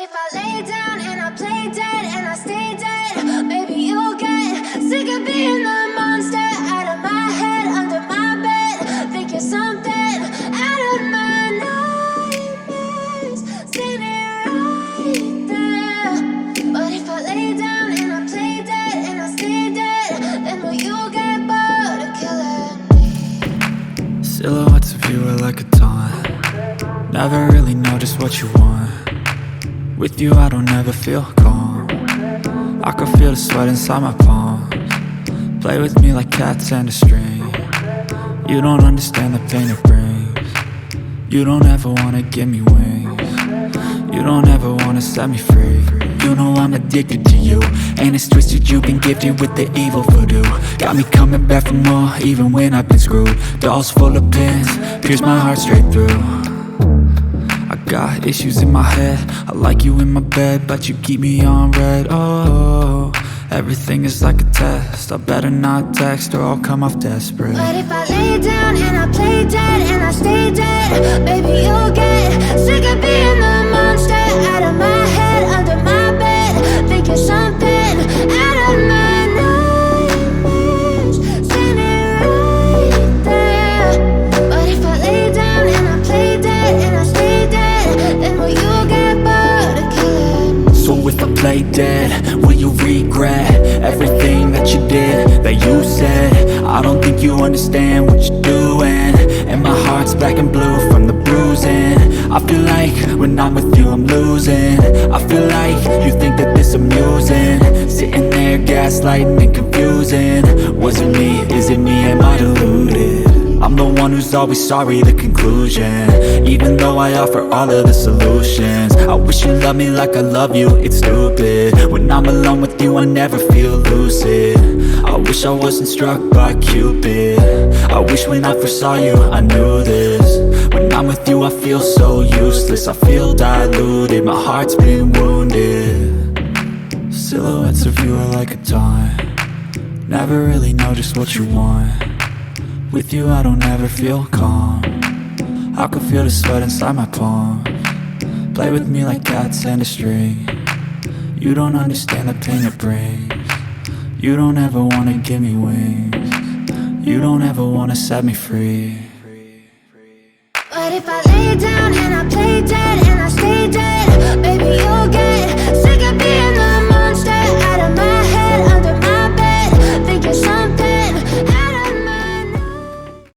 if I lay down and I play dead and I stay dead? Maybe you'll get sick of being the monster out of my head, under my bed. Think you're something out of my nightmares, standing right there. But if I lay down and I play dead and I stay dead, then will you get bored of killing me? Silhouettes of you are like a taunt. Never really know just what you want. With you I don't ever feel calm. I can feel the sweat inside my palms. Play with me like cats and a string. You don't understand the pain it brings. You don't ever wanna give me wings. You don't ever wanna set me free. You know I'm addicted to you, and it's twisted, you've been gifted with the evil voodoo. Got me coming back for more, even when I've been screwed. Dolls full of pins, pierce my heart straight through. I got issues in my head, I like you in my bed, but you keep me on red. Oh, everything is like a test, I better not text or I'll come off desperate. But if I lay down and I play dead and I stay dead, baby you'll get sick of being the monster out of my head, under my bed. Think you're something out of my nightmares, standing right there. But if I lay down and I play dead and I stay dead, then will you get bored of killing me? So if I play dead, will you regret everything that you did, that you said? I don't think you understand what you're doing, and my heart's black and blue from the bruising. I feel like when I'm with you I'm losing. I feel like you think that this amusing, sitting there gaslighting and confusing. Was it me? Is it me? Am I deluded? I'm the one who's always sorry, the conclusion, even though I offer all of the solutions. I wish you loved me like I love you, it's stupid. When I'm alone with you I never feel lucid. I wish I wasn't struck by Cupid. I wish when I first saw you I knew this. When I'm with you I feel so useless, I feel diluted, my heart's been wounded. Silhouettes of you are like a taunt. Never really know just what you want. With you I don't ever feel calm. I can feel the sweat inside my palms. Play with me like cats and a string. You don't understand the pain it brings. You don't ever wanna give me wings. You don't ever wanna set me free. But if I lay